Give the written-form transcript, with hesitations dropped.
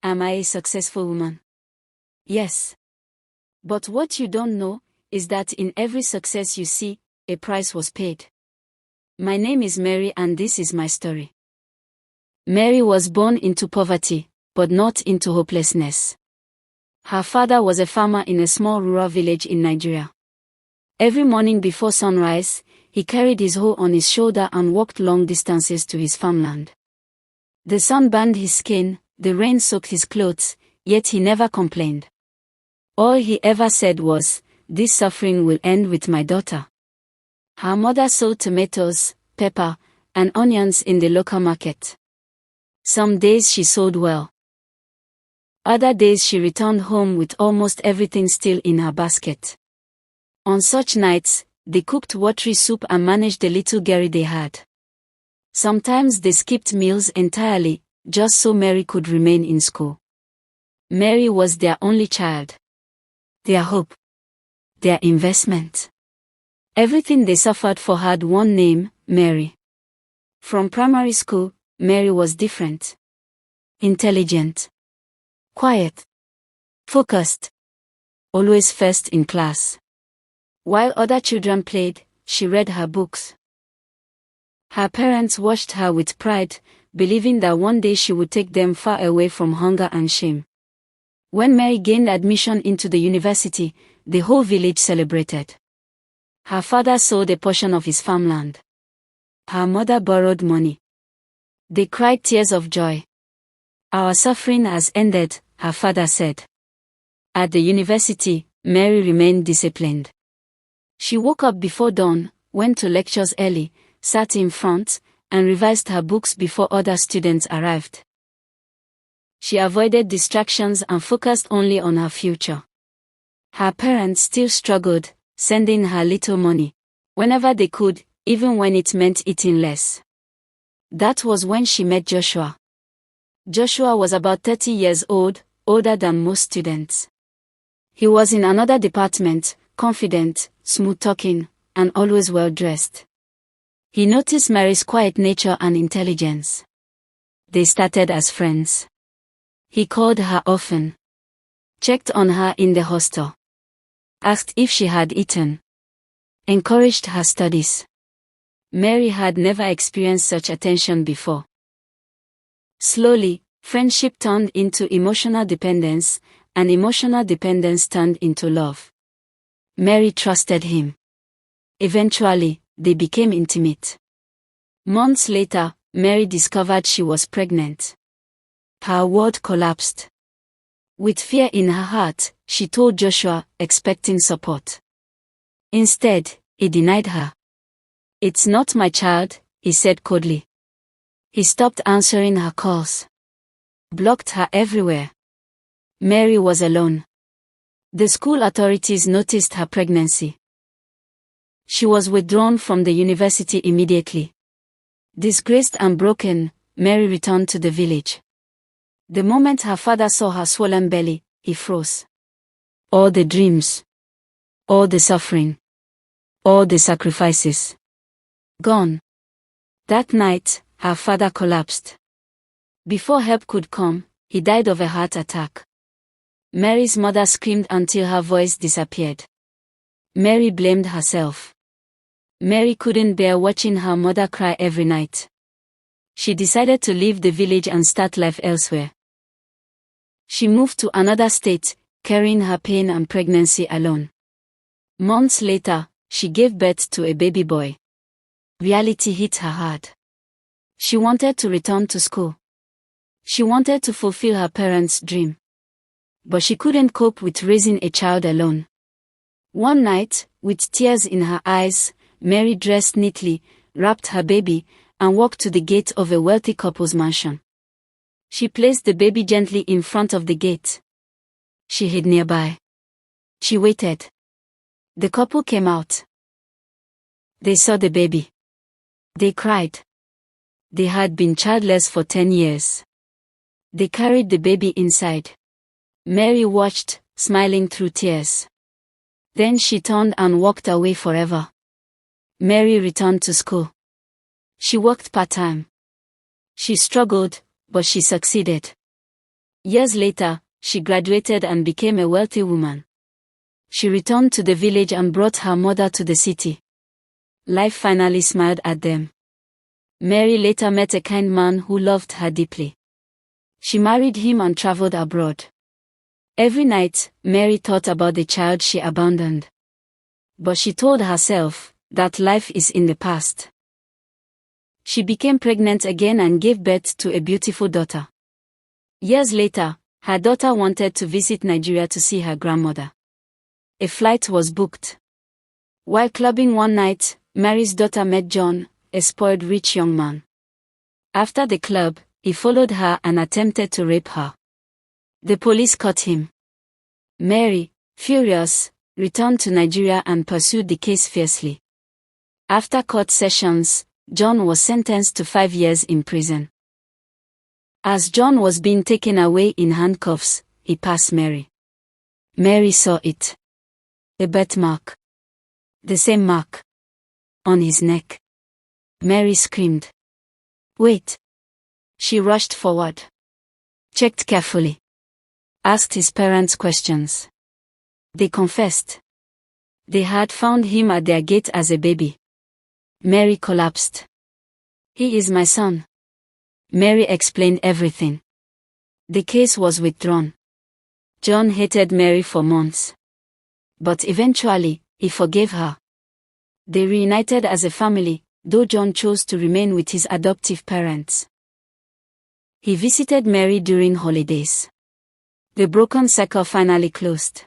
Am I a successful woman? Yes. But what you don't know is that in every success you see, a price was paid. My name is Mary and this is my story. Mary was born into poverty, but not into hopelessness. Her father was a farmer in a small rural village in Nigeria. Every morning before sunrise, he carried his hoe on his shoulder and walked long distances to his farmland. The sun burned his skin, the rain soaked his clothes, yet he never complained. All he ever said was, "This suffering will end with my daughter." Her mother sold tomatoes, pepper, and onions in the local market. Some days she sold well. Other days she returned home with almost everything still in her basket. On such nights, they cooked watery soup and managed the little gari they had. Sometimes they skipped meals entirely, just so Mary could remain in school. Mary was their only child. Their hope. Their investment. Everything they suffered for had one name, Mary. From primary school, Mary was different. Intelligent. Quiet. Focused. Always first in class. While other children played, she read her books. Her parents watched her with pride, believing that one day she would take them far away from hunger and shame. When Mary gained admission into the university, the whole village celebrated. Her father sold a portion of his farmland. Her mother borrowed money. They cried tears of joy. "Our suffering has ended," her father said. At the university, Mary remained disciplined. She woke up before dawn, went to lectures early, sat in front, and revised her books before other students arrived. She avoided distractions and focused only on her future. Her parents still struggled, sending her little money, whenever they could, even when it meant eating less. That was when she met Joshua. Joshua was about 30 years old, older than most students. He was in another department, confident, smooth-talking, and always well-dressed. He noticed Mary's quiet nature and intelligence. They started as friends. He called her often, checked on her in the hostel, asked if she had eaten, encouraged her studies. Mary had never experienced such attention before. Slowly, friendship turned into emotional dependence, and emotional dependence turned into love. Mary trusted him. Eventually, they became intimate. Months later, Mary discovered she was pregnant. Her world collapsed. With fear in her heart, she told Joshua, expecting support. Instead, he denied her. "It's not my child," he said coldly. He stopped answering her calls. Blocked her everywhere. Mary was alone. The school authorities noticed her pregnancy. She was withdrawn from the university immediately. Disgraced and broken, Mary returned to the village. The moment her father saw her swollen belly, he froze. All the dreams. All the suffering. All the sacrifices. Gone. That night, her father collapsed. Before help could come, he died of a heart attack. Mary's mother screamed until her voice disappeared. Mary blamed herself. Mary couldn't bear watching her mother cry every night. She decided to leave the village and start life elsewhere. She moved to another state, carrying her pain and pregnancy alone. Months later, she gave birth to a baby boy. Reality hit her hard. She wanted to return to school. She wanted to fulfill her parents' dream. But she couldn't cope with raising a child alone. One night, with tears in her eyes, Mary dressed neatly, wrapped her baby, and walked to the gate of a wealthy couple's mansion. She placed the baby gently in front of the gate. She hid nearby. She waited. The couple came out. They saw the baby. They cried. They had been childless for 10 years. They carried the baby inside. Mary watched, smiling through tears. Then she turned and walked away forever. Mary returned to school. She worked part-time. She struggled, but she succeeded. Years later, she graduated and became a wealthy woman. She returned to the village and brought her mother to the city. Life finally smiled at them. Mary later met a kind man who loved her deeply. She married him and traveled abroad. Every night, Mary thought about the child she abandoned. But she told herself that life is in the past. She became pregnant again and gave birth to a beautiful daughter. Years later, her daughter wanted to visit Nigeria to see her grandmother. A flight was booked. While clubbing one night, Mary's daughter met John, a spoiled rich young man. After the club, he followed her and attempted to rape her. The police caught him. Mary, furious, returned to Nigeria and pursued the case fiercely. After court sessions, John was sentenced to 5 years in prison. As John was being taken away in handcuffs, he passed Mary. Mary saw it. A birthmark. The same mark. On his neck. Mary screamed. Wait. She rushed forward. Checked carefully. Asked his parents questions. They confessed. They had found him at their gate as a baby. Mary collapsed. He is my son. Mary explained everything. The case was withdrawn. John hated Mary for months. But eventually, he forgave her. They reunited as a family, though John chose to remain with his adoptive parents. He visited Mary during holidays. The broken circle finally closed.